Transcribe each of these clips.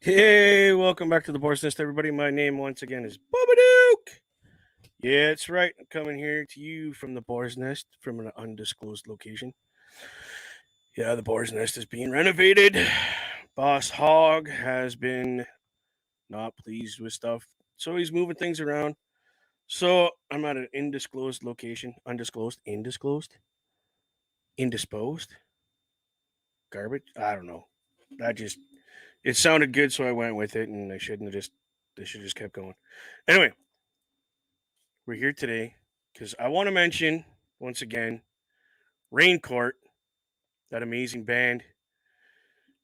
Hey, welcome back to the Boar's Nest, everybody. My name once again is BubbaDuke. Yeah, it's right. I'm coming here to you from the Boar's Nest from an undisclosed location. Yeah, the Boar's Nest is being renovated. Boss Hog has been not pleased with stuff, so he's moving things around. So I'm at an indisclosed location. Undisclosed? Indisposed? Garbage? I don't know. It sounded good, so I went with it, and they should have just kept going. Anyway, we're here today because I want to mention once again Raincourt, that amazing band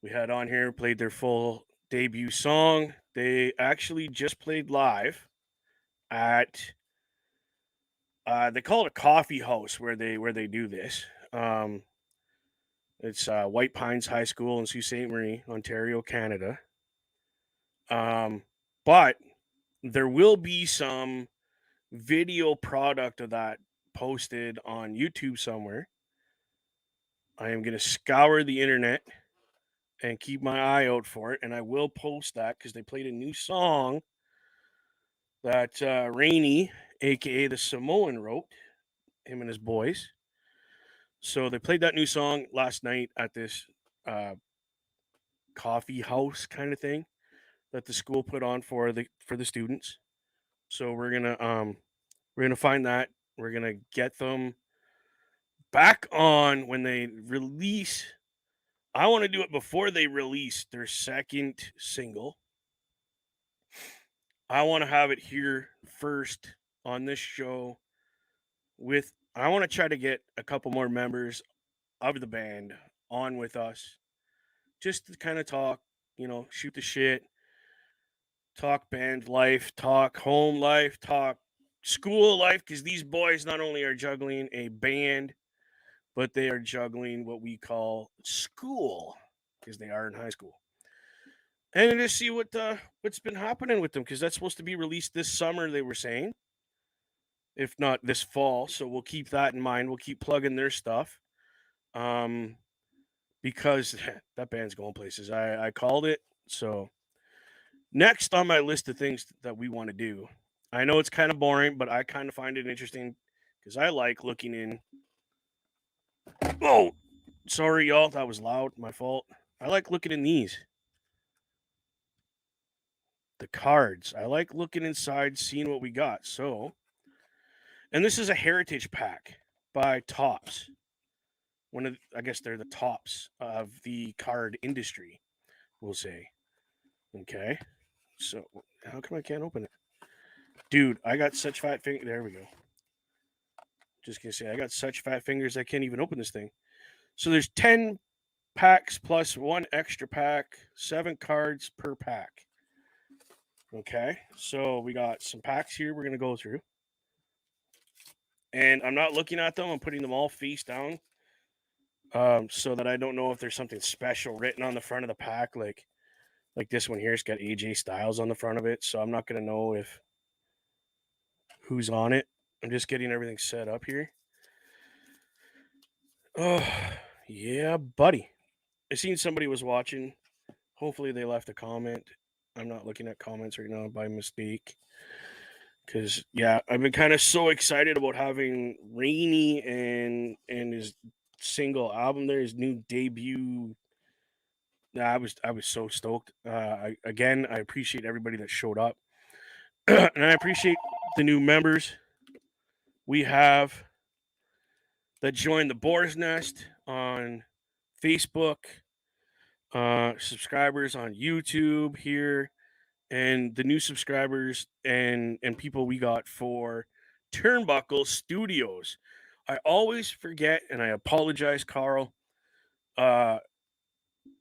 we had on here, played their full debut song. They actually just played live at they call it a coffee house where they do this. It's White Pines High School in Sault Ste. Marie, Ontario, Canada. But there will be some video product of that posted on YouTube somewhere. I am going to scour the internet and keep my eye out for it, and I will post that because they played a new song that Rainey, aka the Samoan, wrote, him and his boys. So they played that new song last night at this uh, coffee house kind of thing that the school put on for the students. So we're gonna find that. We're gonna get them back on when they release. I want to do it before they release their second single. I want to have it here first on this show with I want to try to get a couple more members of the band on with us just to kind of talk, shoot the shit, talk band life, talk home life, talk school life because these boys not only are juggling a band, but they are juggling what we call school because they are in high school. And to see what's been happening with them because that's supposed to be released this summer. They were saying, if not this fall. So we'll keep that in mind. We'll keep plugging their stuff. Um, because that band's going places. I called it. So next on my list of things that we want to do, I know it's kind of boring, but I kind of find it interesting because I like looking in. Oh, sorry, y'all. That was loud. My fault. I like looking in the cards. I like looking inside, seeing what we got. So, and this is a heritage pack by Tops. I guess they're the tops of the card industry, we'll say. Okay. So how come I can't open it? Dude, I got such fat fingers. There we go. Just gonna say I got such fat fingers I can't even open this thing. So there's 10 packs plus one extra pack, 7 cards per pack. Okay. So we got some packs here we're gonna go through. And I'm not looking at them, I'm putting them all face down. So that I don't know if there's something special written on the front of the pack, like this one here. It's got AJ Styles on the front of it, so I'm not gonna know if who's on it. I'm just getting everything set up here. Oh, yeah, buddy. I seen somebody was watching. Hopefully they left a comment. I'm not looking at comments right now by mistake. Cause yeah, I've been kind of so excited about having Rainy and his single album there, his new debut. I was so stoked. I appreciate everybody that showed up, and I appreciate the new members we have that joined the Boar's Nest on Facebook, subscribers on YouTube here, and the new subscribers and people we got for Turnbuckle Studios. I always forget, and I apologize, Carl, uh,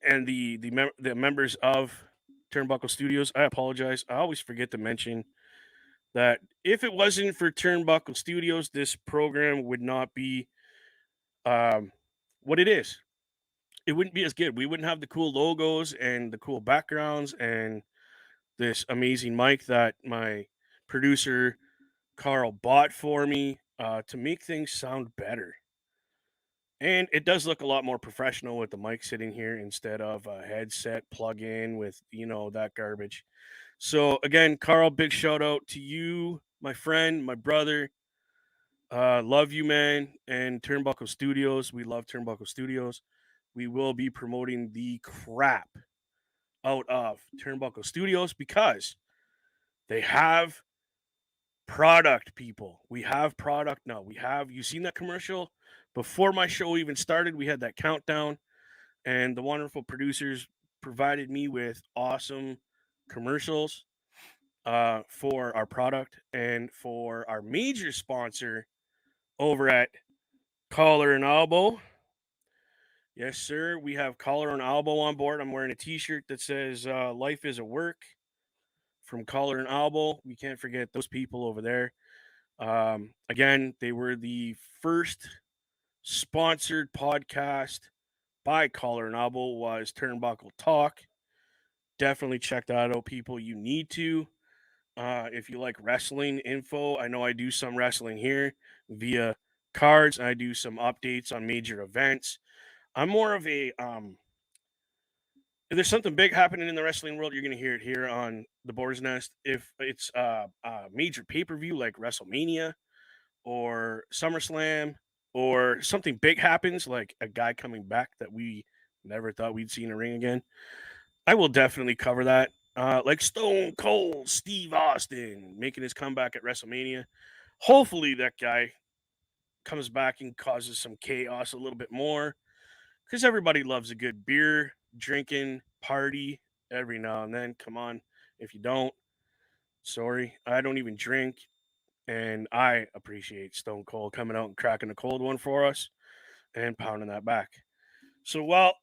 and the members of Turnbuckle Studios. I apologize. I always forget to mention that if it wasn't for Turnbuckle Studios, this program would not be um, what it is. It wouldn't be as good. We wouldn't have the cool logos and the cool backgrounds and this amazing mic that my producer Carl bought for me to make things sound better. And it does look a lot more professional with the mic sitting here instead of a headset plug in with, that garbage. So again, Carl, big shout out to you, my friend, my brother. Love you, man. And Turnbuckle Studios. We love Turnbuckle Studios. We will be promoting the crap out of Turnbuckle Studios because they have product, people. We have product now. You seen that commercial? Before my show even started, we had that countdown, and the wonderful producers provided me with awesome commercials for our product and for our major sponsor over at Collar and Elbow. Yes, sir. We have Collar and Elbow on board. I'm wearing a T-shirt that says "Life is a Work" from Collar and Elbow. We can't forget those people over there. Again, they were the first sponsored podcast by Collar and Elbow was Turnbuckle Talk. Definitely check that out, people. You need to. If you like wrestling info, I know I do some wrestling here via cards. I do some updates on major events. I'm more of a if there's something big happening in the wrestling world, you're gonna hear it here on the Boar's Nest. If it's a major pay-per-view like WrestleMania or SummerSlam or something big happens, like a guy coming back that we never thought we'd see in a ring again, I will definitely cover that. Like Stone Cold Steve Austin making his comeback at WrestleMania. Hopefully that guy comes back and causes some chaos a little bit more because everybody loves a good beer drinking party every now and then. Come on, if you don't, sorry, I don't even drink, and I appreciate Stone Cold coming out and cracking a cold one for us and pounding that back. So while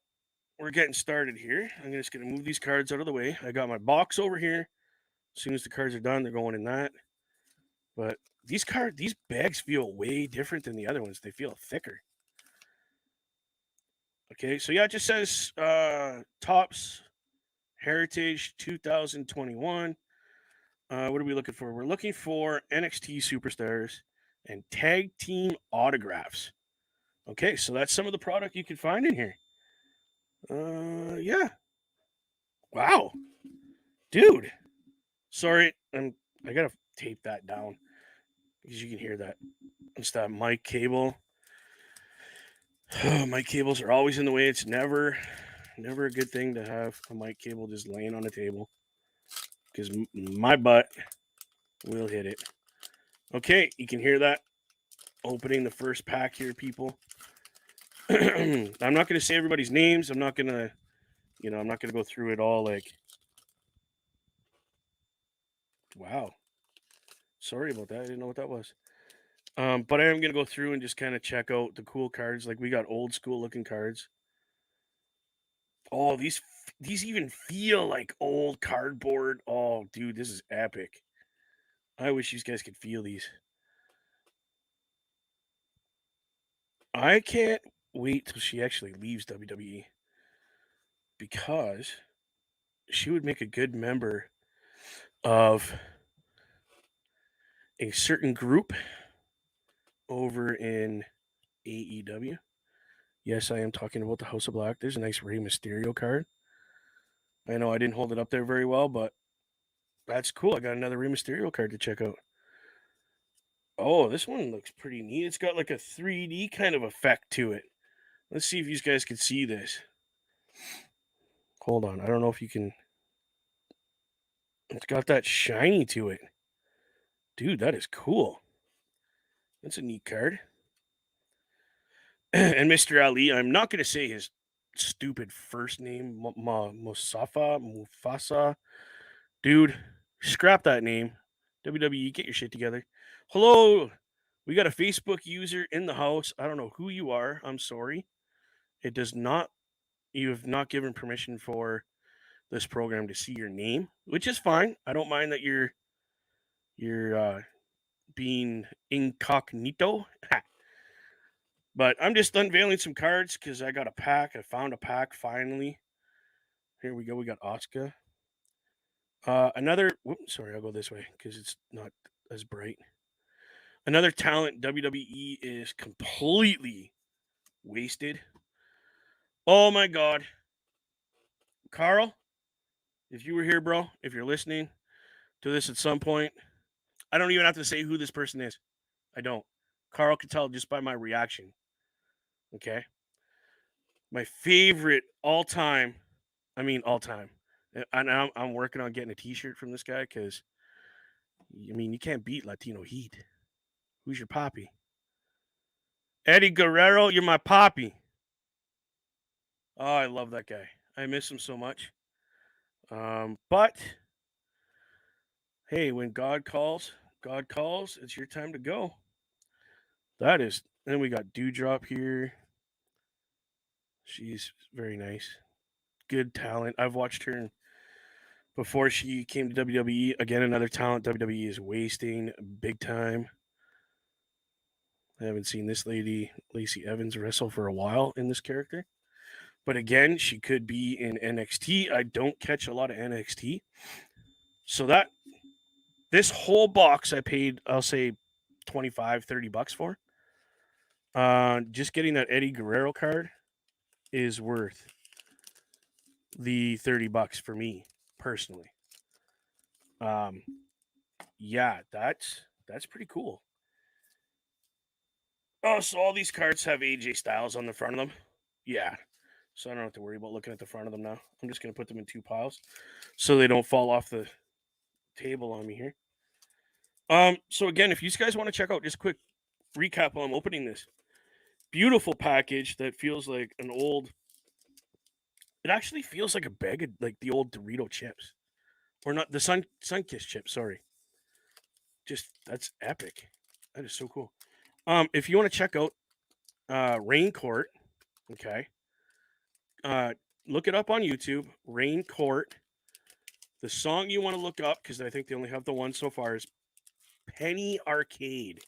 we're getting started here, I'm just going to move these cards out of the way. I got my box over here. As soon as the cards are done, they're going in that. But these bags feel way different than the other ones. They feel thicker. Okay, so yeah, it just says Tops Heritage 2021. What are we looking for? We're looking for NXT superstars and tag team autographs. Okay, so that's some of the product you can find in here. Yeah. Wow, dude. Sorry, I gotta tape that down because you can hear that. It's that mic cable. Mic cables are always in the way. It's never a good thing to have a mic cable just laying on the table because my butt will hit it. Okay, you can hear that opening the first pack here, people. I'm not going to say everybody's names. I'm not going to, I'm not going to go through it all like, wow. Sorry about that. I didn't know what that was. But I am going to go through and just kind of check out the cool cards. Like we got old school looking cards. Oh, these even feel like old cardboard. Oh, dude, this is epic. I wish you guys could feel these. I can't wait till she actually leaves WWE because she would make a good member of a certain group over in AEW. Yes, I am talking about the House of Black. There's a nice Rey Mysterio card. I know I didn't hold it up there very well, but that's cool. I got another Rey Mysterio card to check out. Oh, this one looks pretty neat. It's got like a 3D kind of effect to it. Let's see if you guys can see this. Hold on. I don't know if you can. It's got that shiny to it. Dude, that is cool. That's a neat card. And Mr. Ali, I'm not going to say his stupid first name, Mufasa. Dude, scrap that name. WWE, get your shit together. Hello. We got a Facebook user in the house. I don't know who you are. I'm sorry. It does not, you have not given permission for this program to see your name, which is fine. I don't mind that you're being incognito. But I'm just unveiling some cards because I got a pack. I found a pack finally. Here we go. We got Oscar. Sorry, I'll go this way because it's not as bright. Another talent WWE is completely wasted. Oh my God. Carl, if you were here, bro, if you're listening to this at some point, I don't even have to say who this person is. I don't. Carl could tell just by my reaction. Okay. My favorite all time, all time. And I'm working on getting a t shirt from this guy because, you can't beat Latino Heat. Who's your poppy? Eddie Guerrero, you're my poppy. Oh, I love that guy. I miss him so much. But hey, when God calls, it's your time to go. That is. Then we got Dewdrop here. She's very nice. Good talent. I've watched her before she came to WWE. Again, another talent WWE is wasting big time. I haven't seen this lady, Lacey Evans, wrestle for a while in this character. But again, she could be in NXT. I don't catch a lot of NXT. So this whole box I paid, I'll say $25-$30 for. Just getting that Eddie Guerrero card is worth the $30 for me personally. Yeah, that's pretty cool. Oh, so all these cards have AJ Styles on the front of them. Yeah. So I don't have to worry about looking at the front of them now. I'm just going to put them in two piles so they don't fall off the table on me here. So again, if you guys want to check out just a quick recap while I'm opening this beautiful package that feels like an old, it actually feels like a bag of like the old Dorito chips, or not the Sunkiss chips. Sorry, just that's epic. That is so cool. If you want to check out Rain Court, okay, look it up on YouTube. Rain Court. The song you want to look up, because I think they only have the one so far, is Penny Arcade.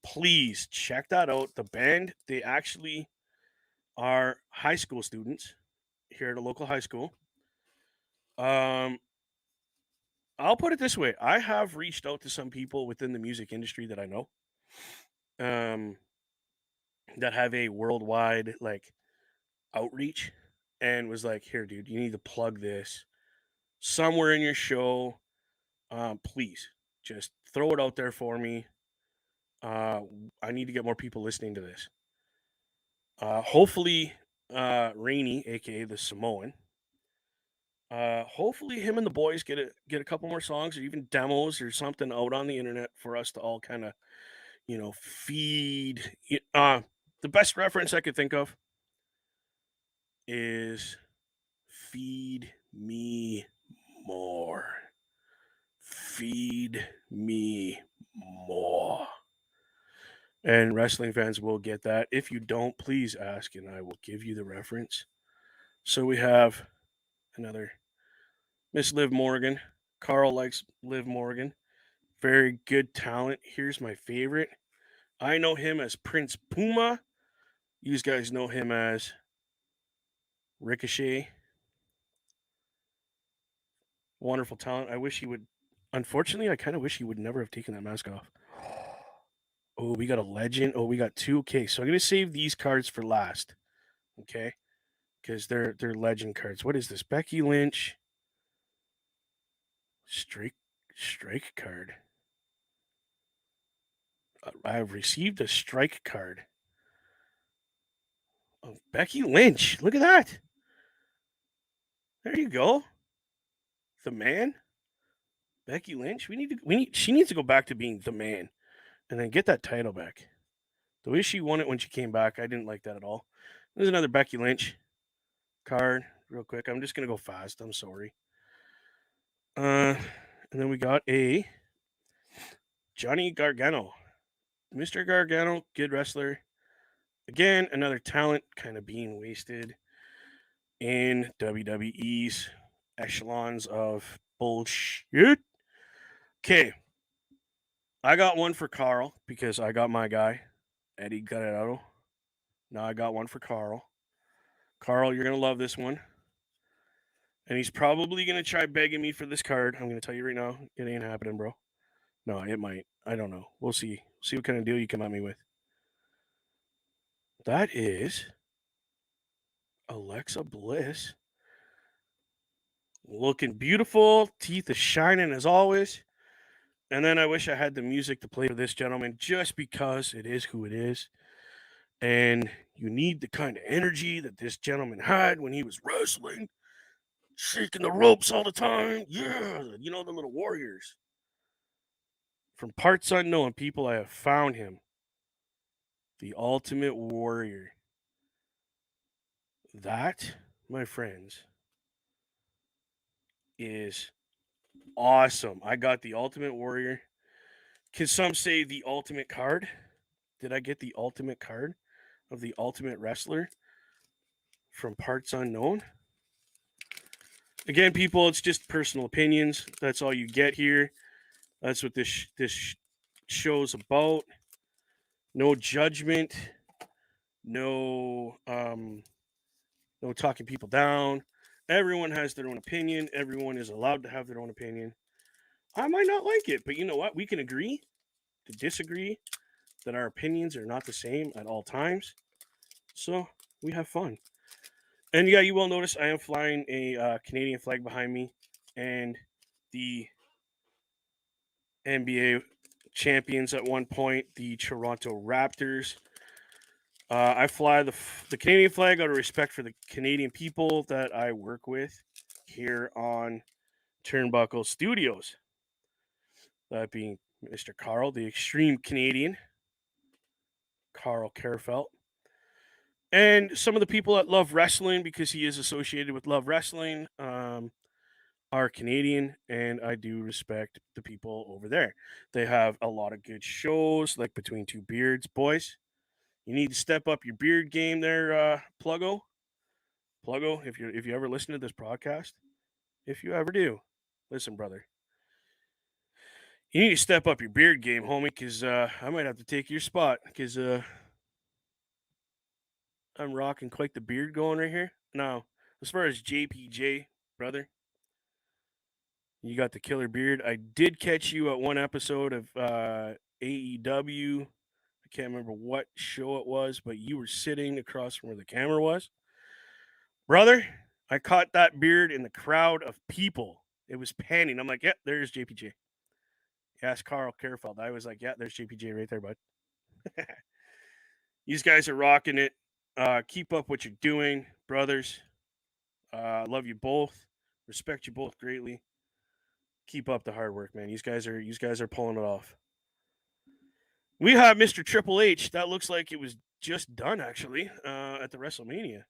Please check that out. The band, they actually are high school students here at a local high school. I'll put it this way. I have reached out to some people within the music industry that I know, that have a worldwide like outreach, and was like, here, dude, you need to plug this somewhere in your show. Please just throw it out there for me. I need to get more people listening to this. Hopefully, Rainey, aka the Samoan. Hopefully, him and the boys get a couple more songs or even demos or something out on the internet for us to all kind of feed. The best reference I could think of is "Feed Me More." Feed me more. And wrestling fans will get that. If you don't, please ask and I will give you the reference. So we have another Miss Liv Morgan. Carl likes Liv Morgan. Very good talent. Here's my favorite. I know him as Prince Puma. You guys know him as Ricochet. Wonderful talent. I wish he would. Unfortunately, I kind of wish he would never have taken that mask off. Oh, we got a legend. Oh, we got two. Okay, so I'm gonna save these cards for last. Okay, because they're legend cards. What is this? Becky Lynch. Strike card. I've received a strike card. Oh, Becky Lynch. Look at that. There you go. The man. Becky Lynch. She needs to go back to being the man and then get that title back. The way she won it when she came back, I didn't like that at all. There's another Becky Lynch card, real quick. I'm just gonna go fast. I'm sorry. And then we got a Johnny Gargano. Mr. Gargano, good wrestler. Again, another talent kind of being wasted in WWE's echelons of bullshit. Okay. I got one for Carl because I got my guy, Eddie Guerrero. Now I got one for Carl. Carl, you're going to love this one. And he's probably going to try begging me for this card. I'm going to tell you right now, it ain't happening, bro. No, it might. I don't know. We'll see. See what kind of deal you come at me with. That is Alexa Bliss. Looking beautiful. Teeth is shining as always. And then I wish I had the music to play for this gentleman just because it is who it is. And you need the kind of energy that this gentleman had when he was wrestling, shaking the ropes all the time. Yeah, you know, the little warriors. From parts unknown, people, I have found him. The ultimate warrior. That, my friends, is awesome. I got the ultimate warrior. Can some say the ultimate card? Did I get the ultimate card of the ultimate wrestler from parts unknown? Again, people, it's just personal opinions. That's all you get here. That's what this show's about. No judgment. No talking people down. Everyone has their own opinion. Everyone is allowed to have their own opinion. I might not like it, but you know what? We can agree to disagree, that our opinions are not the same at all times. So we have fun. And yeah, you will notice I am flying a Canadian flag behind me, and the NBA champions at one point, the Toronto Raptors. I fly the Canadian flag out of respect for the Canadian people that I work with here on Turnbuckle Studios. That being Mr. Carl, the extreme Canadian, Carl Kerfelt. And some of the people that love wrestling, because he is associated with Love Wrestling, are Canadian, and I do respect the people over there. They have a lot of good shows, like Between Two Beards, boys. You need to step up your beard game there, Pluggo. Pluggo, if you ever listen to this podcast, if you ever do, listen, brother. You need to step up your beard game, homie, because I might have to take your spot, because I'm rocking quite the beard going right here. Now, as far as JPJ, brother, you got the killer beard. I did catch you at one episode of AEW. I can't remember what show it was, but you were sitting across from where the camera was. Brother, I caught that beard in the crowd of people. It was panning. I'm like, yeah, there's JPJ. Ask Carl Kerfeld. I was like, yeah, there's JPJ right there, bud. These guys are rocking it. Keep up what you're doing, brothers. Love you both. Respect you both greatly. Keep up the hard work, man. These guys are pulling it off. We have Mr. Triple H. That looks like it was just done actually at the WrestleMania,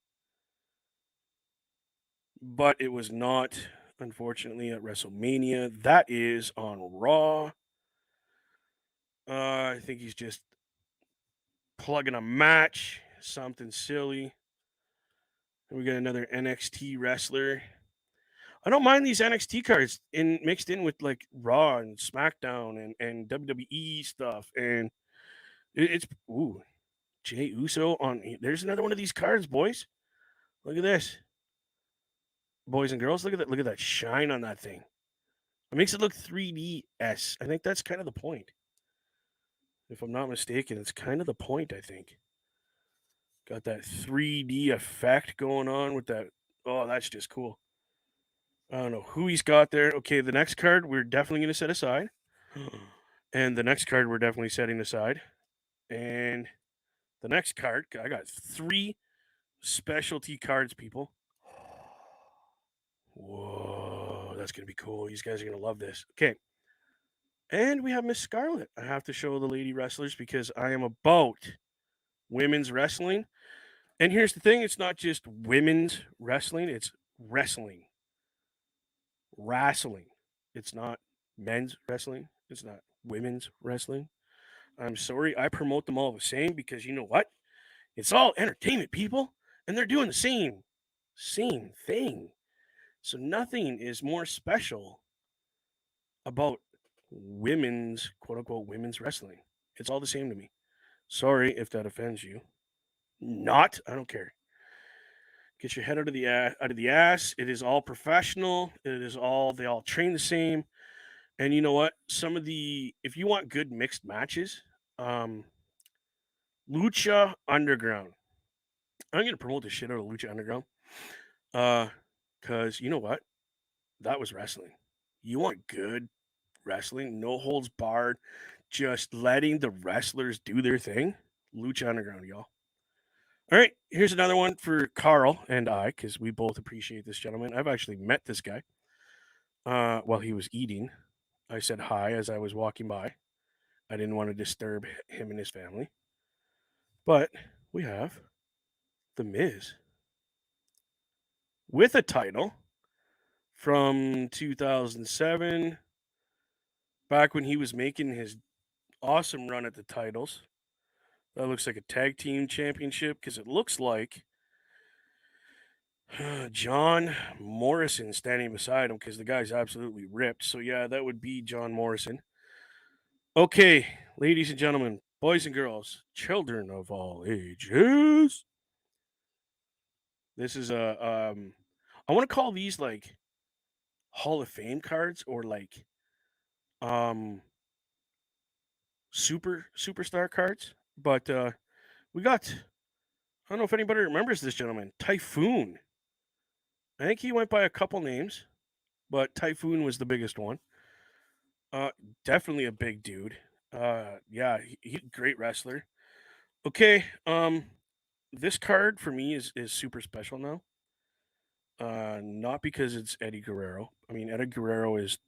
but it was not, unfortunately, at WrestleMania. That is on Raw. I think he's just plugging a match, something silly. And we got another NXT wrestler. I don't mind these NXT cards in mixed in with like Raw and SmackDown and WWE stuff. And it's ooh, Jay Uso on. There's another one of these cards, boys. Look at this, boys and girls. Look at that. Look at that shine on that thing. It makes it look 3DS. I think that's kind of the point. If I'm not mistaken, it's kind of the point. I think got that 3D effect going on with that. Oh, that's just cool. I don't know who he's got there. Okay, the next card we're definitely going to set aside. And the next card we're definitely setting aside. And the next card, I got 3 specialty cards, people. Whoa, that's going to be cool. You guys are going to love this. Okay. And we have Miss Scarlet. I have to show the lady wrestlers because I am about women's wrestling. And here's the thing, it's not just women's wrestling, it's wrestling. Wrestling. It's not men's wrestling. It's not women's wrestling. I'm sorry, I promote them all the same because you know what? It's all entertainment, people, and they're doing the same thing. So nothing is more special about women's quote unquote women's wrestling. It's all the same to me. Sorry if that offends you. Not, I don't care. Get your head out of the ass. It is all professional. They all train the same. And you know what? If you want good mixed matches, Lucha Underground. I'm gonna promote the shit out of Lucha Underground. Cause you know what? That was wrestling. You want good wrestling, no holds barred, just letting the wrestlers do their thing. Lucha Underground, y'all. All right, here's another one for Carl and I, because we both appreciate this gentleman. I've actually met this guy while he was eating. I said hi as I was walking by. I didn't want to disturb him and his family. But we have The Miz with a title from 2007, back when he was making his awesome run at the titles. That looks like a tag team championship because it looks like John Morrison standing beside him because the guy's absolutely ripped. So, yeah, that would be John Morrison. Okay, ladies and gentlemen, boys and girls, children of all ages. This is I want to call these like Hall of Fame cards or like um superstar cards. But we got, I don't know if anybody remembers this gentleman, Typhoon. I think he went by a couple names, but Typhoon was the biggest one. Uh, Definitely a big dude. Yeah, he great wrestler. Okay, this card for me is super special now. Not because it's Eddie Guerrero. I mean, Eddie Guerrero is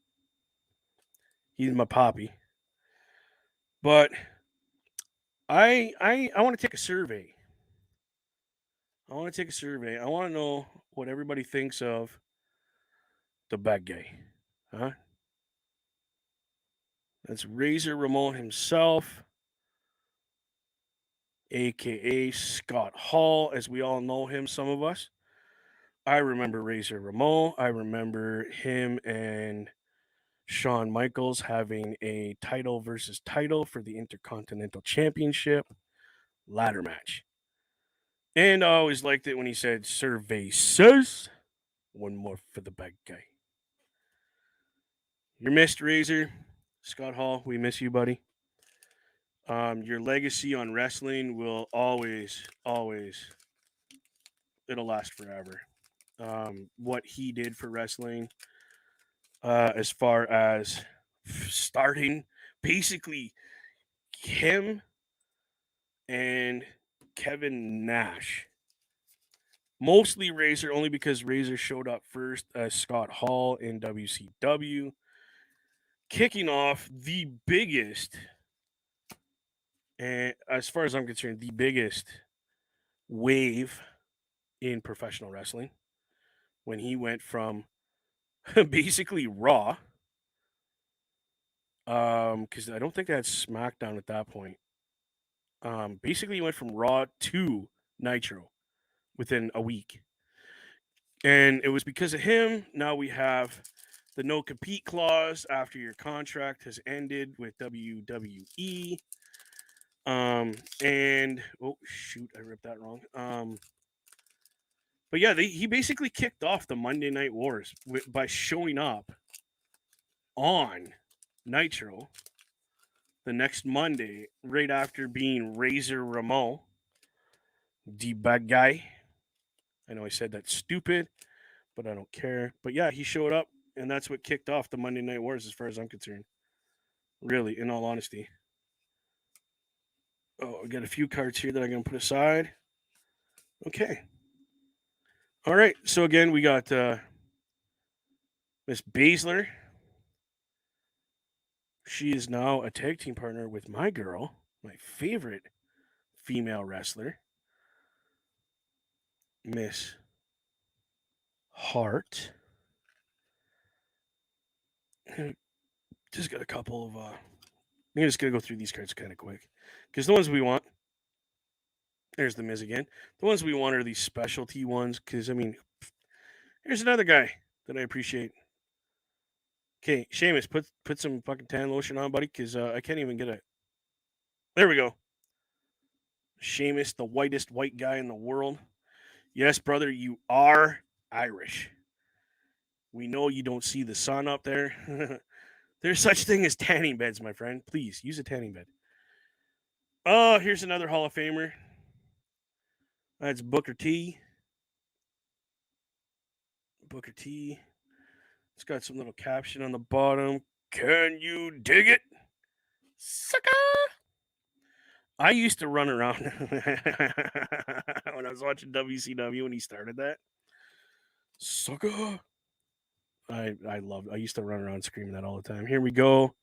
he's my poppy, but I want to take a survey. I want to take a survey. I want to know what everybody thinks of the bad guy. Huh? That's Razor Ramon himself, aka Scott Hall, as we all know him, some of us. I remember Razor Ramon. I remember him and Shawn Michaels having a title versus title for the Intercontinental Championship ladder match. And I always liked it when he said, "Survey says, one more for the bad guy." You're missed, Razor. Scott Hall, we miss you, buddy. Your legacy on wrestling will always, it'll last forever. What he did for wrestling, as far as starting basically him and Kevin Nash. Mostly Razor, only because Razor showed up first as Scott Hall in WCW, kicking off the biggest, and as far as I'm concerned, the biggest wave in professional wrestling when he went from basically Raw, because I don't think they had SmackDown at that point. Basically, he went from Raw to Nitro within a week. And it was because of him. Now we have the no compete clause after your contract has ended with WWE. And oh shoot, I ripped that wrong. But yeah, he basically kicked off the Monday Night Wars by showing up on Nitro the next Monday, right after being Razor Ramon, the bad guy. I know I said that's stupid, but I don't care. But yeah, he showed up, and that's what kicked off the Monday Night Wars, as far as I'm concerned. Really, in all honesty. Oh, I got a few cards here that I'm going to put aside. Okay. All right. So again, we got Miss Baszler. She is now a tag team partner with my girl, my favorite female wrestler, Miss Hart. Just got a couple of. I'm just gonna go through these cards kind of quick, because the ones we want. There's the Miz again. The ones we want are these specialty ones, because I mean, here's another guy that I appreciate. Okay, Seamus, put some fucking tan lotion on, buddy, because I can't even get it. There we go. Seamus, the whitest white guy in the world. Yes, brother, you are Irish. We know you don't see the sun up there. There's such thing as tanning beds, my friend. Please use a tanning bed. Oh, here's another Hall of Famer. That's Booker T. Booker T. It's got some little caption on the bottom. Can you dig it? Sucker! I used to run around when I was watching WCW when he started that. Sucker! I used to run around screaming that all the time. Here we go.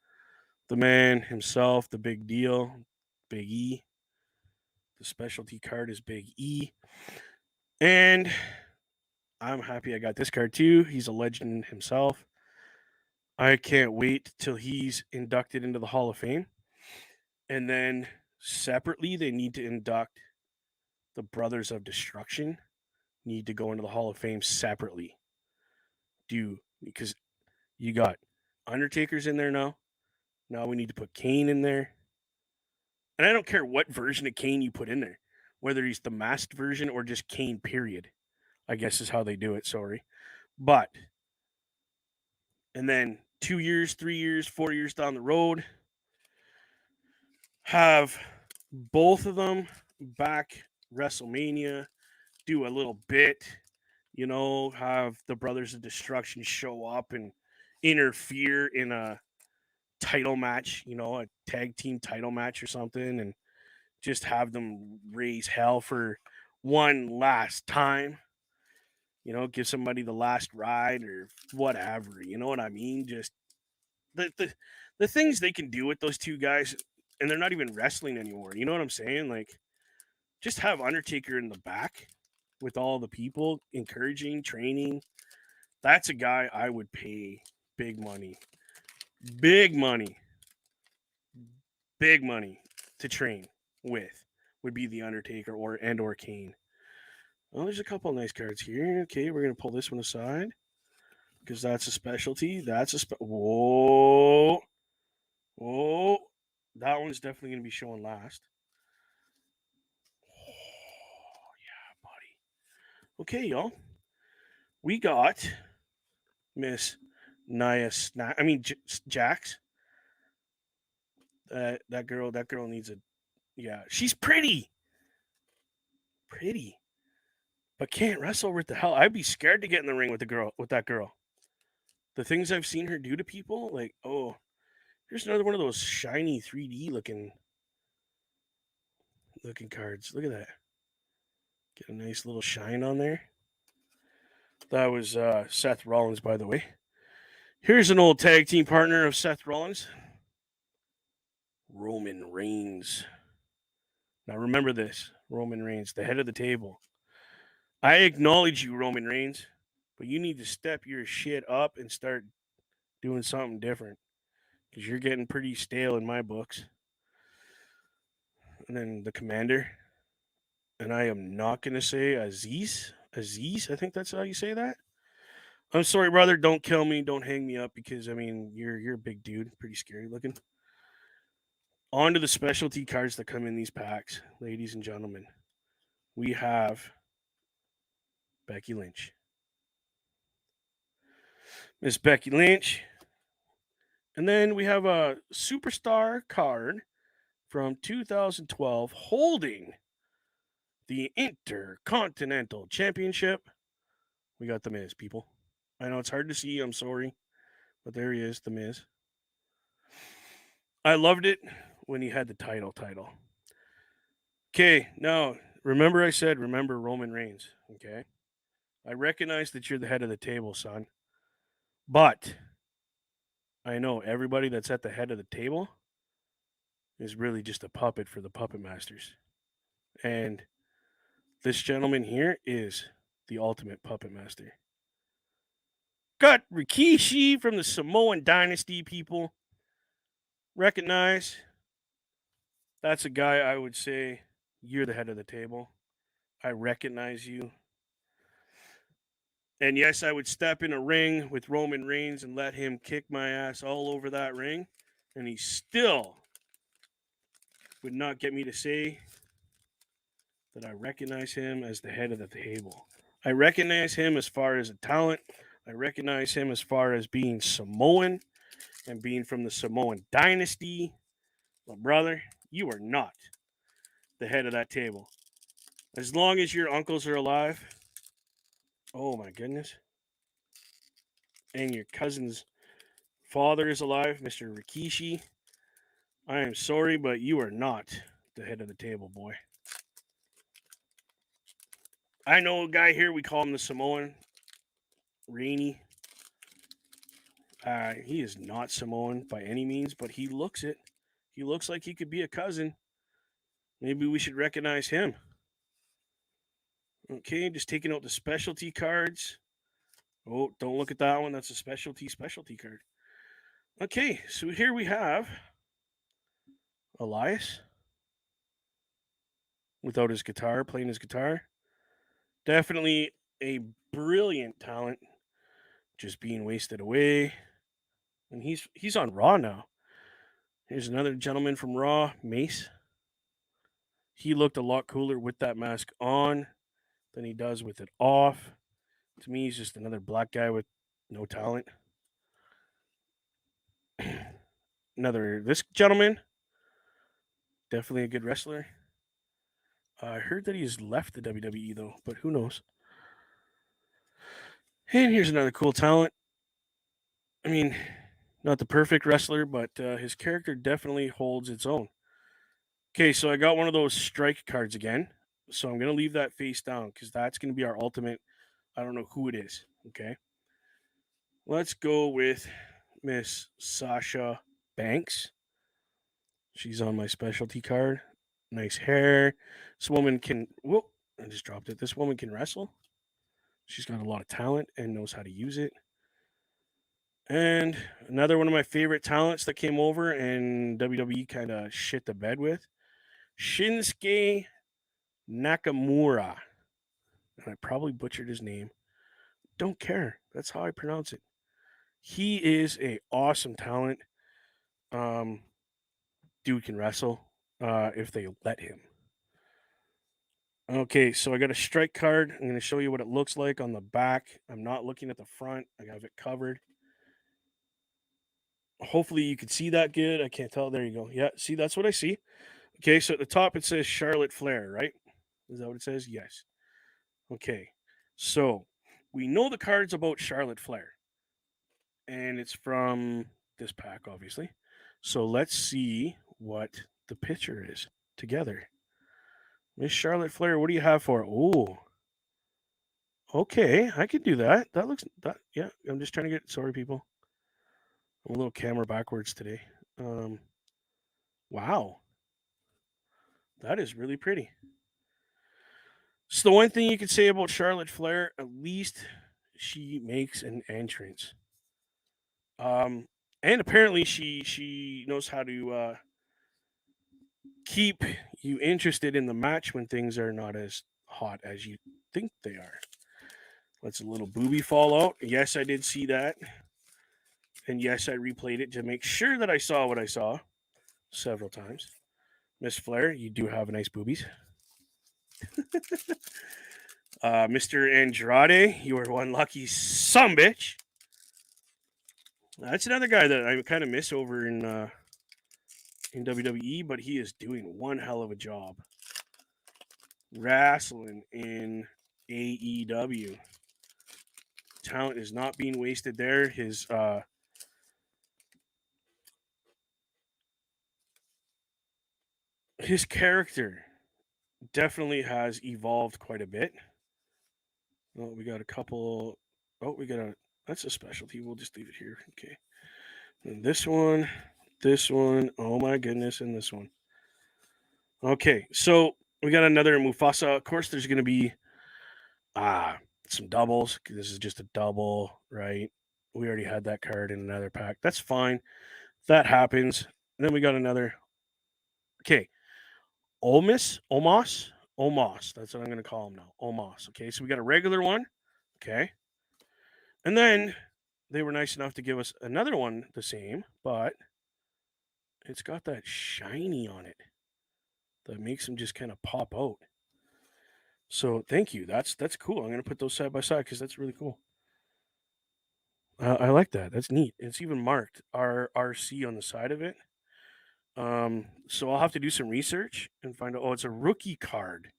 The man himself, the big deal, Big E. The specialty card is Big E. And I'm happy I got this card too. He's a legend himself. I can't wait till he's inducted into the Hall of Fame. And then separately, they need to induct the Brothers of Destruction, need to go into the Hall of Fame separately. Because you got Undertaker's in there now. Now we need to put Kane in there. And I don't care what version of Kane you put in there, whether he's the masked version or just Kane, period. I guess is how they do it. Sorry. But, and then 2 years, 3 years, 4 years down the road, have both of them back WrestleMania, do a little bit, have the Brothers of Destruction show up and interfere in a title match, a tag team title match or something, and just have them raise hell for one last time. Give somebody the last ride or whatever. You know what I mean? Just the things they can do with those two guys, and they're not even wrestling anymore. You know what I'm saying? Like, just have Undertaker in the back with all the people encouraging, training. That's a guy I would pay big money to train with. Would be the Undertaker or Kane. Well, there's a couple of nice cards here. Okay, we're gonna pull this one aside because that's a specialty. Whoa, that one's definitely gonna be showing last. Oh yeah, buddy. Okay, y'all. We got Miss Nia Jax. That girl needs a. Yeah, she's pretty, but can't wrestle with the hell. I'd be scared to get in the ring with that girl. The things I've seen her do to people, like, oh, here's another one of those shiny 3D looking cards. Look at that. Get a nice little shine on there. That was Seth Rollins, by the way. Here's an old tag team partner of Seth Rollins, Roman Reigns. Now remember this, Roman Reigns, the head of the table. I acknowledge you, Roman Reigns, but you need to step your shit up and start doing something different because you're getting pretty stale in my books. And then the commander, and I am not going to say Aziz, I think that's how you say that. I'm sorry, brother. Don't kill me. Don't hang me up because, I mean, you're a big dude. Pretty scary looking. On to the specialty cards that come in these packs, ladies and gentlemen. We have Becky Lynch. Miss Becky Lynch. And then we have a superstar card from 2012 holding the Intercontinental Championship. We got The Miz, people. I know it's hard to see. I'm sorry. But there he is, The Miz. I loved it when he had the title. Okay, now, remember I said, remember Roman Reigns, okay? I recognize that you're the head of the table, son. But I know everybody that's at the head of the table is really just a puppet for the puppet masters. And this gentleman here is the ultimate puppet master. Got Rikishi from the Samoan Dynasty, people. Recognize that's a guy I would say you're the head of the table. I recognize you. And yes, I would step in a ring with Roman Reigns and let him kick my ass all over that ring. And he still would not get me to say that I recognize him as the head of the table. I recognize him as far as a talent. I recognize him as far as being Samoan and being from the Samoan dynasty. But brother, you are not the head of that table. As long as your uncles are alive. Oh my goodness. And your cousin's father is alive, Mr. Rikishi. I am sorry, but you are not the head of the table, boy. I know a guy here, we call him the Samoan, Rainey. He is not Samoan by any means, but he looks it. He looks like he could be a cousin. Maybe we should recognize him. Okay, just taking out the specialty cards. Oh, don't look at that one. That's a specialty card. Okay, so here we have Elias without his guitar, playing his guitar. Definitely a brilliant talent, just being wasted away. And he's on Raw now. Here's another gentleman from Raw, Mace. He looked a lot cooler with that mask on than he does with it off. To me, he's just another black guy with no talent. This gentleman, definitely a good wrestler. I heard that he's left the WWE though, but who knows? And here's another cool talent. I mean, not the perfect wrestler, but his character definitely holds its own. Okay, so I got one of those strike cards again. So I'm going to leave that face down because that's going to be our ultimate. I don't know who it is. Okay. Let's go with Miss Sasha Banks. She's on my specialty card. Nice hair. This woman can. Whoop! I just dropped it. This woman can wrestle. She's got a lot of talent and knows how to use it. And another one of my favorite talents that came over and WWE kind of shit the bed with, Shinsuke Nakamura. And I probably butchered his name. Don't care. That's how I pronounce it. He is a awesome talent. Dude can wrestle if they let him. Okay, so I got a strike card. I'm going to show you what it looks like on the back. I'm not looking at the front. I have it covered. Hopefully you can see that good. I can't tell. There you go. Yeah, see, that's what I see. Okay, so at the top it says Charlotte Flair, right? Is that what it says? Yes. Okay, so we know the card's about Charlotte Flair, and it's from this pack, obviously. So let's see what the picture is together. Miss Charlotte Flair, what do you have for it? Oh, okay, I could do that. That looks that. Yeah, I'm just trying to get. Sorry, people. I'm a little camera backwards today. Wow, that is really pretty. So the one thing you could say about Charlotte Flair, at least she makes an entrance. And apparently she knows how to keep you interested in the match when things are not as hot as you think they are. Let's a little booby fall out. Yes, I did see that. And yes, I replayed it to make sure that I saw what I saw several times. Miss Flair, you do have nice boobies. Mr. Andrade, you are one lucky sumbitch. That's another guy that I kind of miss over in WWE, but he is doing one hell of a job wrestling in AEW. Talent is not being wasted there. His character definitely has evolved quite a bit. Oh, we got a couple. Oh, we got a. That's a specialty. We'll just leave it here. Okay. And this one. Oh my goodness, and this one. Okay, so we got another Mufasa. Of course, there's going to be some doubles. This is just a double, right? We already had that card in another pack. That's fine. That happens. And then we got another. Okay, Omos. That's what I'm going to call him now. Omos. Okay, so we got a regular one. Okay, and then they were nice enough to give us another one the same, but it's got that shiny on it that makes him just kind of pop out. So thank you. That's cool. I'm gonna put those side by side because that's really cool. I like that. That's neat. It's even marked RRC on the side of it. So I'll have to do some research and find out. Oh, it's a rookie card.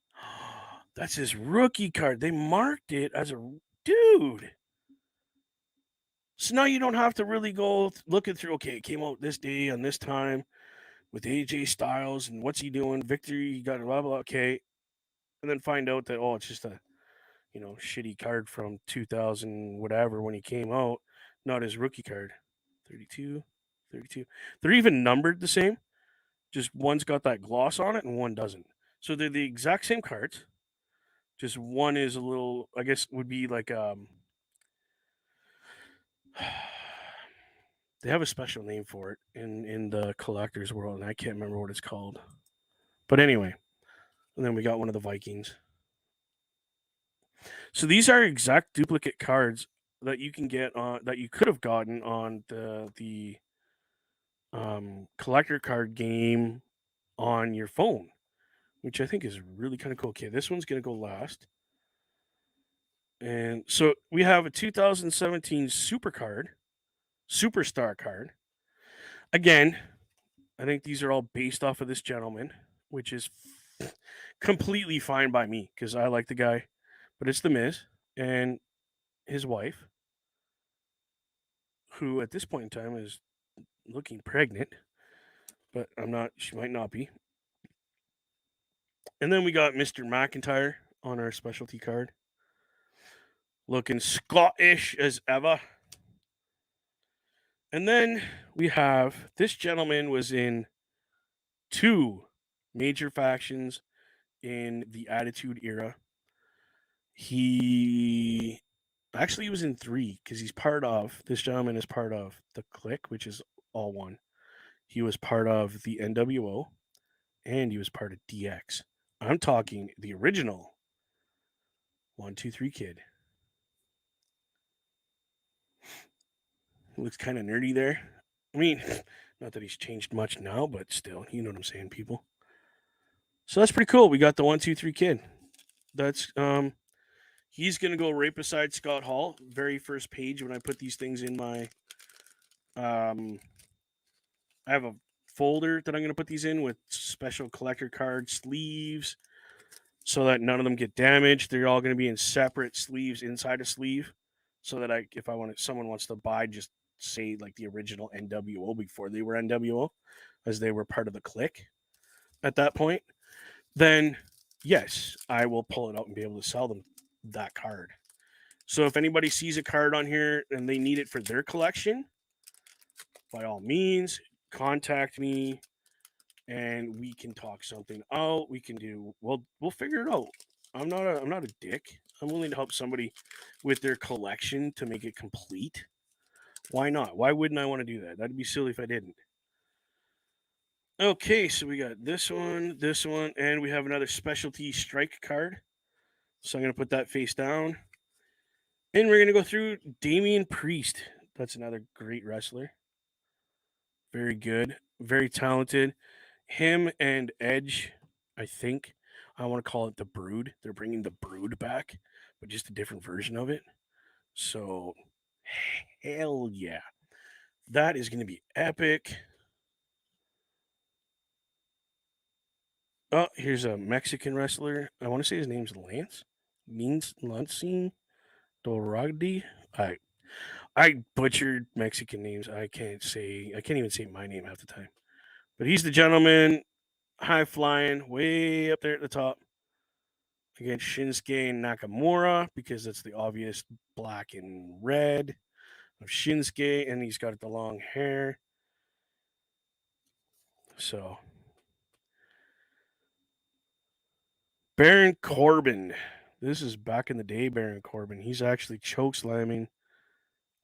That's his rookie card. They marked it as a dude. So now you don't have to really go looking through, okay, it came out this day on this time with AJ Styles and what's he doing? Victory, he got a blah, blah, okay. And then find out that, oh, it's just a, shitty card from 2000, whatever, when he came out, not his rookie card. 32, 32. They're even numbered the same. Just one's got that gloss on it and one doesn't. So they're the exact same cards. Just one is a little, I guess, would be like they have a special name for it in the collector's world, and I can't remember what it's called. But anyway, and then we got one of the Vikings. So these are exact duplicate cards that you can get on that you could have gotten on the collector card game on your phone, which I think is really kind of cool. Okay, this one's gonna go last. And so we have a 2017 superstar card. Again, I think these are all based off of this gentleman, which is completely fine by me because I like the guy. But it's The Miz and his wife, who at this point in time is looking pregnant, but I'm not, she might not be. And then we got Mr. McIntyre on our specialty card, looking Scottish as ever. And then we have this gentleman was in 2 major factions in the Attitude Era. He was in 3 because this gentleman is part of the Clique, which is all one. He was part of the NWO and he was part of DX. I'm talking the original 1-2-3 Kid. He looks kind of nerdy there. I mean, not that he's changed much now, but still, you know what I'm saying, people. So that's pretty cool. We got the 1-2-3 Kid. That's he's gonna go right beside Scott Hall. Very first page when I put these things in my I have a folder that I'm gonna put these in with special collector card sleeves so that none of them get damaged. They're all gonna be in separate sleeves inside a sleeve. So that if someone wants to buy, just say like the original NWO before they were NWO, as they were part of the Clique at that point, then yes, I will pull it out and be able to sell them that card. So if anybody sees a card on here and they need it for their collection, by all means, contact me and we can talk something out. We'll figure it out. I'm not a dick. I'm willing to help somebody with their collection to make it complete. Why not? Why wouldn't I want to do that? That'd be silly if I didn't. Okay, so we got this one, and we have another specialty strike card. So I'm going to put that face down. And we're going to go through Damian Priest. That's another great wrestler. Very good. Very talented. Him and Edge, I think. I want to call it the Brood. They're bringing the Brood back, but just a different version of it. So, hell yeah. That is going to be epic. Oh, here's a Mexican wrestler. I want to say his name's Lance. Lancine Doragdi. I butchered Mexican names. I can't even say my name half the time. But he's the gentleman, high flying, way up there at the top. Against Shinsuke Nakamura, because that's the obvious black and red of Shinsuke, and he's got the long hair. So Baron Corbin. This is back in the day, Baron Corbin. He's actually choke slamming.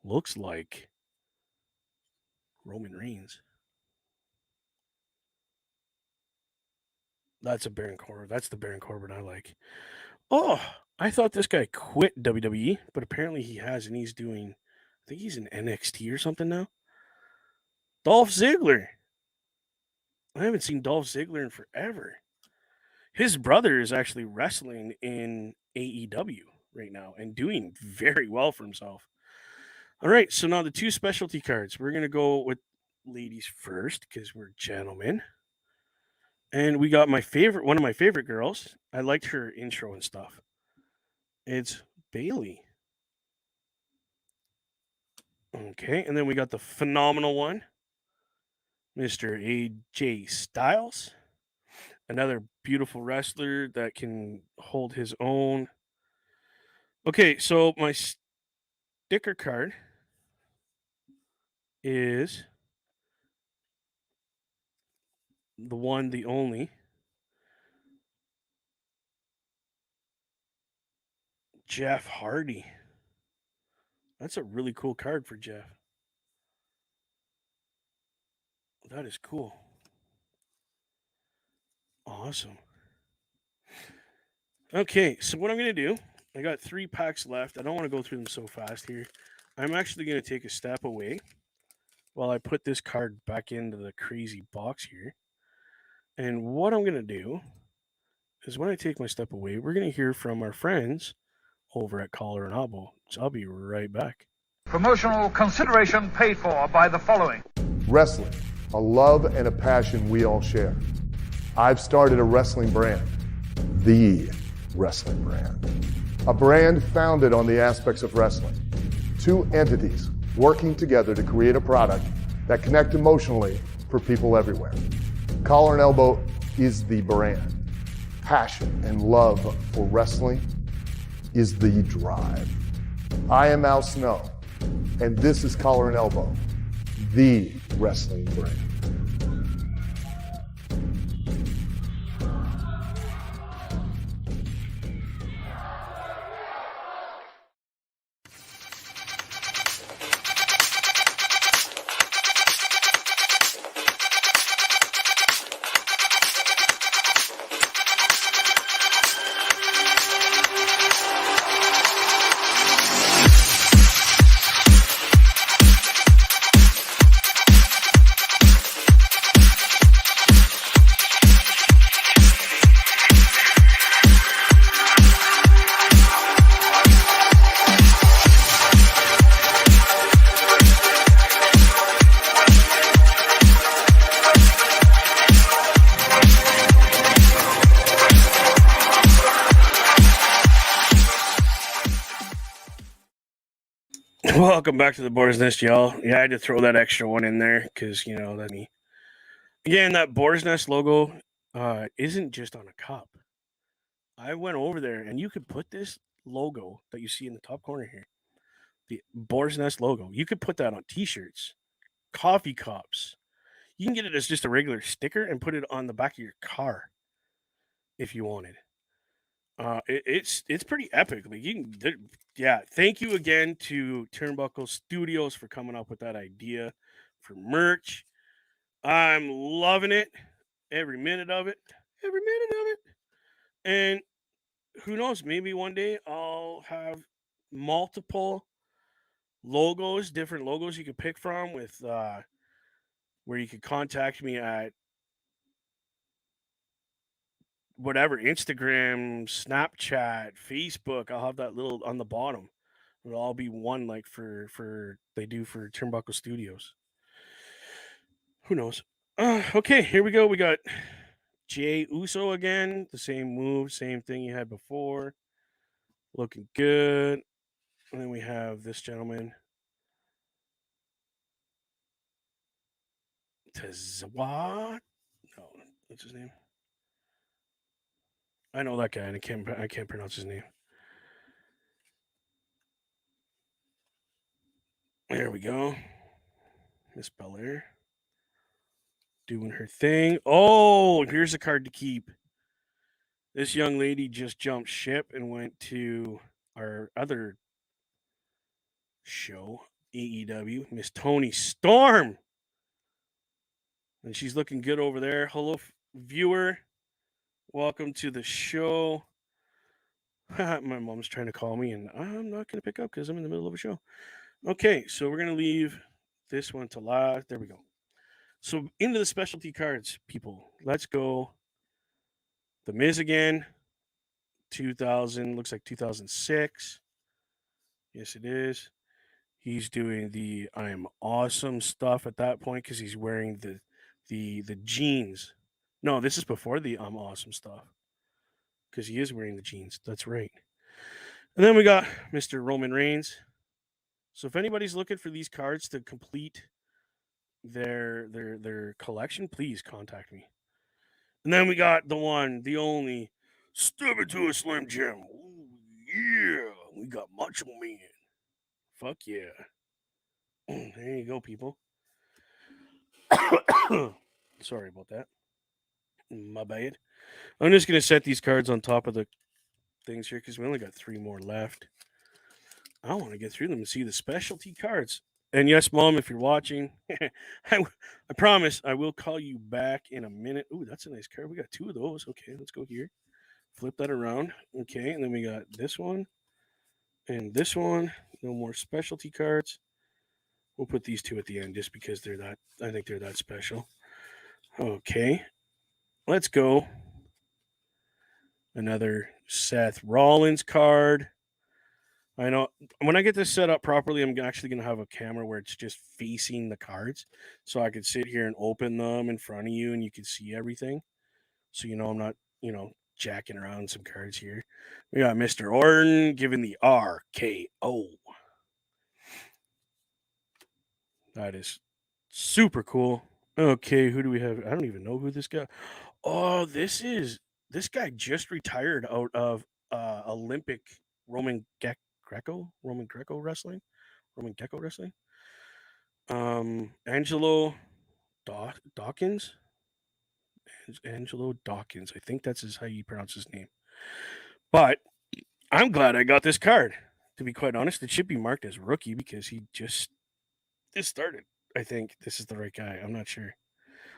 Looks like Roman Reigns. That's a Baron Corbin. That's the Baron Corbin I like. Oh, I thought this guy quit WWE, but apparently he has, and he's doing, I think he's in NXT or something now. Dolph Ziggler. I haven't seen Dolph Ziggler in forever. His brother is actually wrestling in AEW right now and doing very well for himself. All right, so now the 2 specialty cards. We're going to go with ladies first because we're gentlemen. And we got one of my favorite girls. I liked her intro and stuff. It's Bailey. Okay, and then we got the phenomenal one, Mr. AJ Styles. Another beautiful wrestler that can hold his own. Okay, so my sticker card is the one, the only Jeff Hardy. That's a really cool card for Jeff. That is cool. Awesome. Okay, so what I'm going to do, I got 3 packs left. I don't want to go through them so fast here. I'm actually going to take a step away while I put this card back into the crazy box here. And what I'm going to do is when I take my step away, we're going to hear from our friends over at Collar and Elbow. So I'll be right back. Promotional consideration paid for by the following. Wrestling, a love and a passion we all share. I've started a wrestling brand, the wrestling brand. A brand founded on the aspects of wrestling. 2 entities working together to create a product that connect emotionally for people everywhere. Collar and Elbow is the brand. Passion and love for wrestling is the drive. I am Al Snow, and this is Collar and Elbow, the wrestling brand. Welcome back to the Boar's Nest, y'all. Yeah, I had to throw that extra one in there because, that's me. Again, that Boar's Nest logo isn't just on a cup. I went over there and you could put this logo that you see in the top corner here, the Boar's Nest logo, you could put that on t-shirts, coffee cups. You can get it as just a regular sticker and put it on the back of your car if you wanted. It's pretty epic. Like yeah. Thank you again to Turnbuckle Studios for coming up with that idea for merch. I'm loving it, every minute of it, every minute of it. And who knows? Maybe one day I'll have multiple logos, different logos you could pick from with where you could contact me at whatever, Instagram, Snapchat, Facebook. I'll have that little on the bottom. It'll all be one, like for they do for Turnbuckle Studios. Who knows? Okay, here we go. We got Jay Uso again. The same move, same thing you had before. Looking good. And then we have this gentleman, Tazwa. No, what's his name? I know that guy, and I can't pronounce his name. There we go. Miss Belair doing her thing. Oh, here's a card to keep. This young lady just jumped ship and went to our other show, AEW, Miss Toni Storm. And she's looking good over there. Hello, viewer. Welcome to the show. My mom's trying to call me, and I'm not going to pick up because I'm in the middle of a show. Okay, so we're going to leave this one to last. There we go. So into the specialty cards, people. Let's go. The Miz again. 2000, looks like 2006. Yes, it is. He's doing the I'm awesome stuff at that point because he's wearing the jeans, No, this is before the I'm awesome stuff. Because he is wearing the jeans. That's right. And then we got Mr. Roman Reigns. So if anybody's looking for these cards to complete their collection, please contact me. And then we got the one, the only, step into a Slim Jim. Ooh, yeah, we got Macho Man. Fuck yeah. There you go, people. Sorry about that. My bad. I'm just gonna set these cards on top of the things here because we only got 3 more left. I want to get through them and see the specialty cards. And yes, Mom, if you're watching, I promise I will call you back in a minute. Ooh, that's a nice card. We got 2 of those. Okay, let's go here. Flip that around. Okay, and then we got this one and this one. No more specialty cards. We'll put these 2 at the end just because they're that. I think they're that special. Okay, let's go. Another Seth Rollins card. I know when I get this set up properly, I'm actually going to have a camera where it's just facing the cards. So I could sit here and open them in front of you and you can see everything. So, I'm not, jacking around some cards here. We got Mr. Orton giving the RKO. That is super cool. Okay, who do we have? I don't even know who this guy. Oh, this guy just retired out of Olympic Roman Greco wrestling. Roman Gecko wrestling. Angelo Dawkins. Angelo Dawkins. I think that's how you pronounce his name. But I'm glad I got this card. To be quite honest, it should be marked as rookie because he just started. I think this is the right guy. I'm not sure.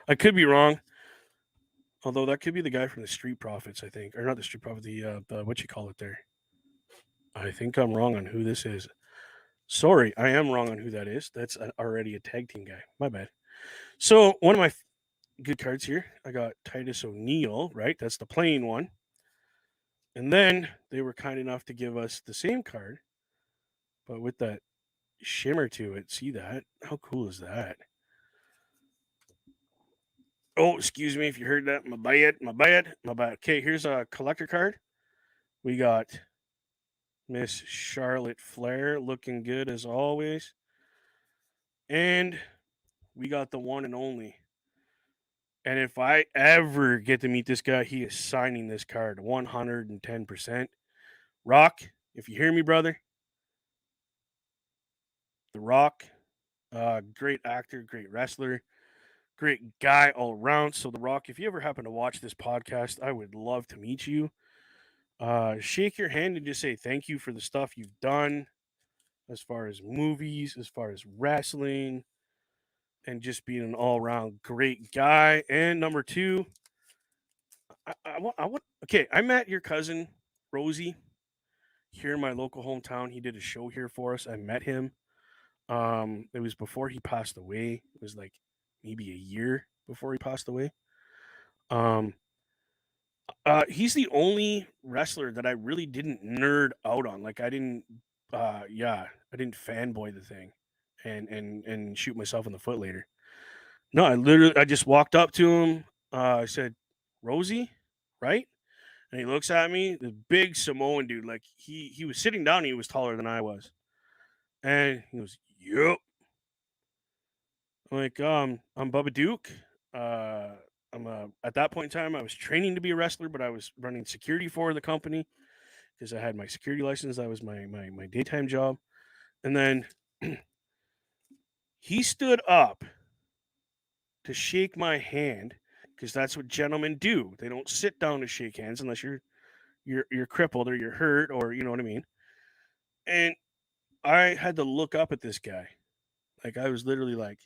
I could be wrong. Although that could be the guy from the Street Profits, I think, or not the Street Profit, the what you call it there. I think I'm wrong on who this is. Sorry, I am wrong on who that is. That's already a tag team guy. My bad. So one of my good cards here. I got Titus O'Neil, right? That's the plain one. And then they were kind enough to give us the same card, but with that shimmer to it. See that? How cool is that? Oh, excuse me if you heard that. My bad. Okay, here's a collector card. We got Miss Charlotte Flair looking good as always. And we got the one and only. And if I ever get to meet this guy, he is signing this card 110%. Rock, if you hear me, brother, The Rock, great actor, great wrestler, great guy all around. So, The Rock, if you ever happen to watch this podcast, I would love to meet you. Shake your hand and just say thank you for the stuff you've done as far as movies, as far as wrestling, and just being an all around great guy. And number 2, okay, I met your cousin, Rosie, here in my local hometown. He did a show here for us. I met him. It was before he passed away. It was like maybe a year before he passed away. Um, he's the only wrestler that I really didn't nerd out on. Like I didn't fanboy the thing and shoot myself in the foot later. No, I just walked up to him. I said, "Rosie, right?" And he looks at me, the big Samoan dude. Like he was sitting down. He was taller than I was, and he goes, "Yep." I'm like, I'm BubbaDuke. At that point in time, I was training to be a wrestler, but I was running security for the company because I had my security license. That was my daytime job. And then he stood up to shake my hand because that's what gentlemen do. They don't sit down to shake hands unless you're crippled or you're hurt or you know what I mean. And I had to look up at this guy. Like I was literally like,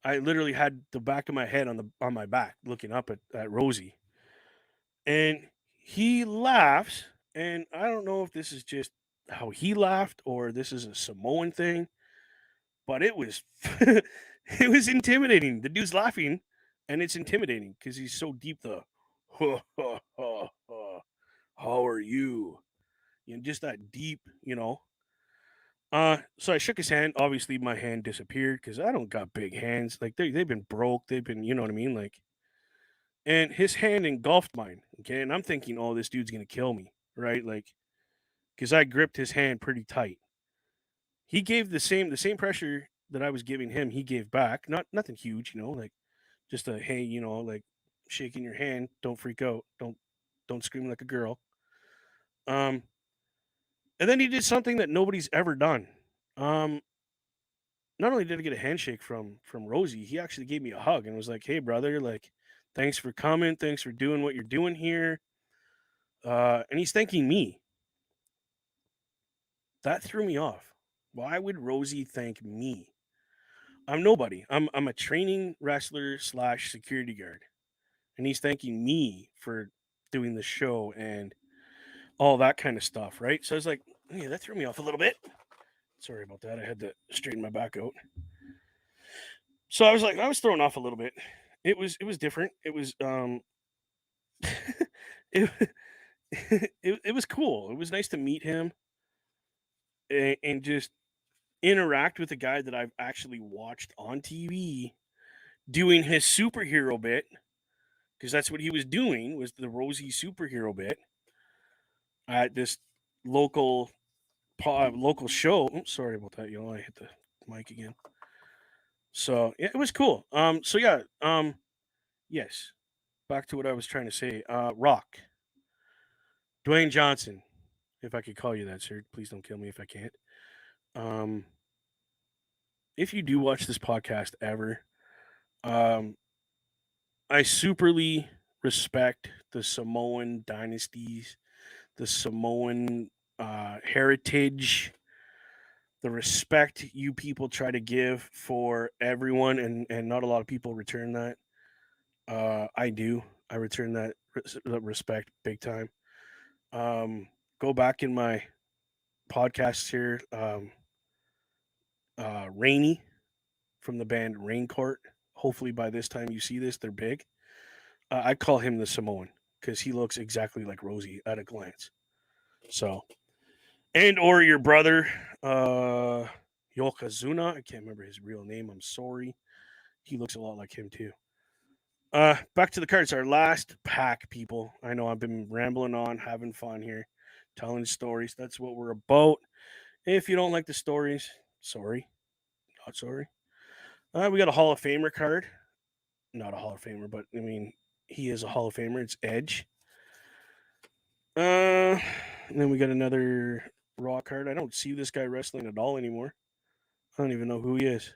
I literally had the back of my head on my back looking up at Rosie. And he laughs, and I don't know if this is just how he laughed or this is a Samoan thing, but it was it was intimidating. The dude's laughing, and it's intimidating because he's so deep. How are you? Just that deep. So I shook his hand. Obviously, my hand disappeared because I don't got big hands. Like they've been broke. They've been, you know what I mean? Like, and his hand engulfed mine. Okay, and I'm thinking, oh, this dude's gonna kill me, right? Like, because I gripped his hand pretty tight. He gave the same pressure that I was giving him. He gave back. Nothing huge, like just a hey, like shaking your hand. Don't freak out. Don't scream like a girl. Um, and then he did something that nobody's ever done. Um, Not only did I get a handshake from Rosie, he actually gave me a hug and was like, "Hey, brother, like, thanks for coming. Thanks for doing what you're doing here." And he's thanking me. That threw me off. Why would Rosie thank me? I'm nobody. I'm a training wrestler slash security guard, and he's thanking me for doing the show and all that kind of stuff, right? So I was like, yeah, that threw me off a little bit. Sorry about that. I had to straighten my back out. So I was thrown off a little bit. It was different. It was it, it was cool. It was nice to meet him and just interact with a guy that I've actually watched on TV doing his superhero bit, because that's what he was doing, was the Rosie superhero bit at this local local show. Oops, sorry about that, y'all. I hit the mic again. So yeah, it was cool. So yeah, yes. Back to what I was trying to say. Rock. Dwayne Johnson, if I could call you that, sir. Please don't kill me if I can't. Um, if you do watch this podcast ever, um, I superly respect the Samoan dynasties, the Samoan heritage, the respect you people try to give for everyone, and not a lot of people return that. I do. I return that respect big time. Go back in my podcasts here. Rainy from the band Raincourt. Hopefully, by this time you see this, they're big. I call him the Samoan because he looks exactly like Rosie at a glance. So, and or your brother, Yokozuna. I can't remember his real name. I'm sorry. He looks a lot like him too. Back to the cards. Our last pack, people. I know I've been rambling on, having fun here, telling stories. That's what we're about. If you don't like the stories, sorry, not sorry. We got a Hall of Famer card. Not a Hall of Famer, but I mean, he is a Hall of Famer. It's Edge. And then we got another Raw card. I don't see this guy wrestling at all anymore. I don't even know who he is.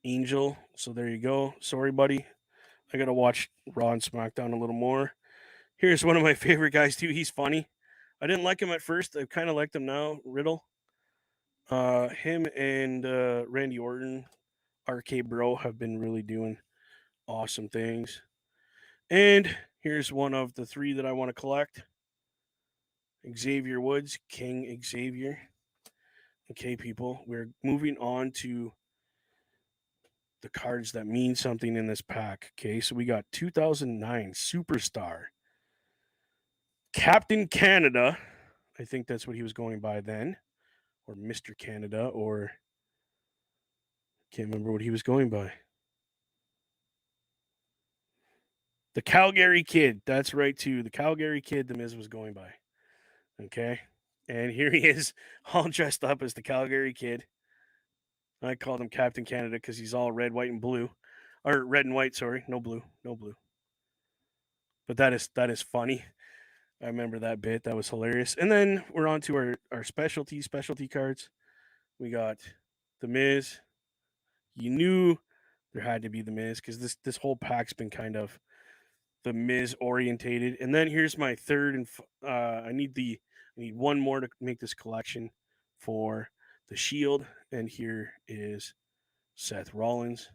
Angel. So there you go. Sorry, buddy. I gotta watch Raw and SmackDown a little more. Here's one of my favorite guys too. He's funny. I didn't like him at first. I kind of liked him now. Riddle. Him and Randy Orton, RK Bro, have been really doing awesome things. And here's one of the three that I want to collect. Xavier Woods, King Xavier. Okay, people, we're moving on to the cards that mean something in this pack. Okay, so we got 2009 Superstar. Captain Canada. I think that's what he was going by then. Or Mr. Canada, or can't remember what he was going by. The Calgary Kid. That's right, too. The Calgary Kid, The Miz was going by. Okay. And here he is, all dressed up as the Calgary Kid. I called him Captain Canada because he's all red, white, and blue. Or red and white, sorry. No blue. No blue. But that is funny. I remember that bit. That was hilarious. And then we're on to our specialty cards. We got The Miz. You knew there had to be The Miz because this whole pack's been kind of The Miz orientated. And then here's my third, and I need one more to make this collection for the Shield. And here is Seth Rollins.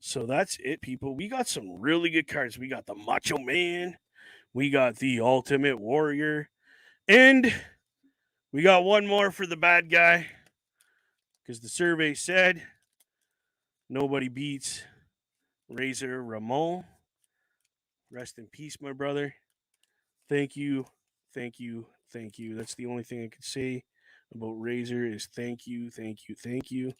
So that's it, people. We got some really good cards. We got the Macho Man. We got the Ultimate Warrior. And we got one more for the bad guy. Because the survey said nobody beats Razor Ramon. Rest in peace, my brother. Thank you. Thank you. Thank you. That's the only thing I could say about Razor is thank you, thank you, thank you.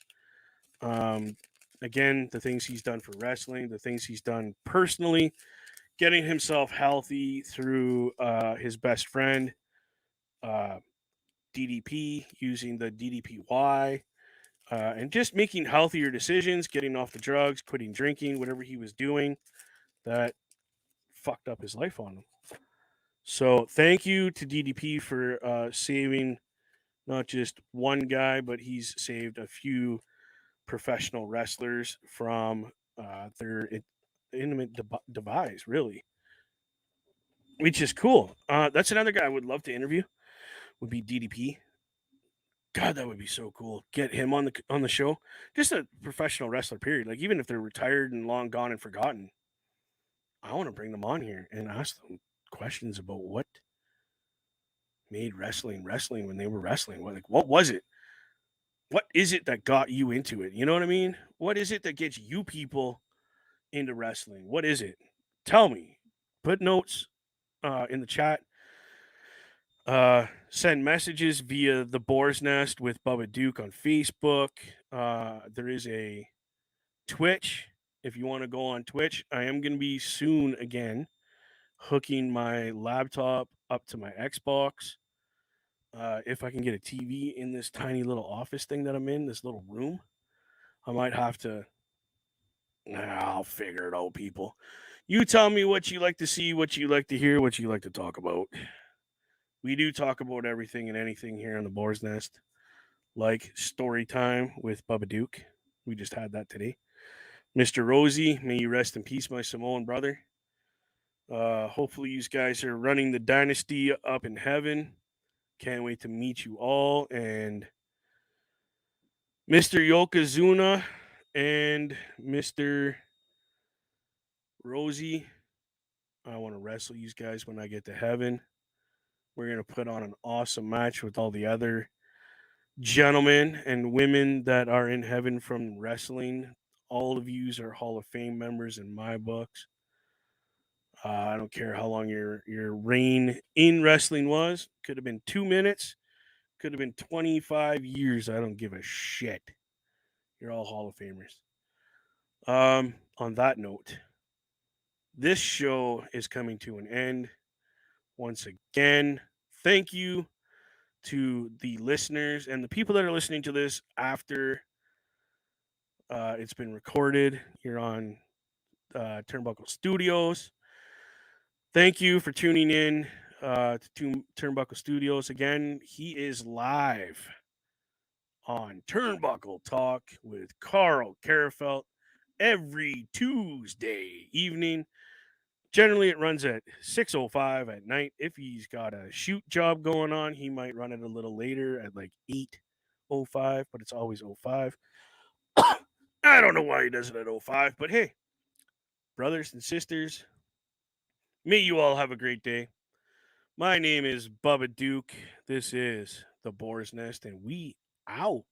Again, the things he's done for wrestling, the things he's done personally, getting himself healthy through his best friend, uh, DDP, using the DDPY, and just making healthier decisions, getting off the drugs, quitting drinking, whatever he was doing that fucked up his life on him. So thank you to DDP for saving not just one guy, but he's saved a few professional wrestlers from their intimate demise, really, which is cool. That's another guy I would love to interview. Would be DDP. God, that would be so cool. Get him on the show. Just a professional wrestler, period. Like even if they're retired and long gone and forgotten, I want to bring them on here and ask them questions about what made wrestling when they were wrestling. What was it? What is it that got you into it? You know what I mean? What is it that gets you people into wrestling? What is it? Tell me. Put notes in the chat. Send messages via the Boar's Nest with BubbaDuke on Facebook. There is a Twitch. If you want to go on Twitch, I am going to be soon again hooking my laptop up to my Xbox. If I can get a TV in this tiny little office thing that I'm in, this little room, I might have to. I'll figure it out, people. You tell me what you like to see, what you like to hear, what you like to talk about. We do talk about everything and anything here on the Boar's Nest, like story time with BubbaDuke. We just had that today. Mr. Rosie, may you rest in peace, my Samoan brother. Hopefully, you guys are running the dynasty up in heaven. Can't wait to meet you all. And Mr. Yokozuna and Mr. Rosie, I want to wrestle you guys when I get to heaven. We're going to put on an awesome match with all the other gentlemen and women that are in heaven from wrestling. All of yous are Hall of Fame members in my books. I don't care how long your reign in wrestling was. Could have been 2 minutes. Could have been 25 years. I don't give a shit. You're all Hall of Famers. On that note, this show is coming to an end. Once again, thank you to the listeners and the people that are listening to this after it's been recorded here on Turnbuckle Studios. Thank you for tuning in to Turnbuckle Studios. Again, he is live on Turnbuckle Talk with Carl Karafelt every Tuesday evening. Generally, it runs at 6:05 at night. If he's got a shoot job going on, he might run it a little later at like 8:05, but it's always 05. I don't know why he does it at 05, but hey, brothers and sisters, may you all have a great day. My name is BubbaDuke. This is the Boar's Nest, and we out.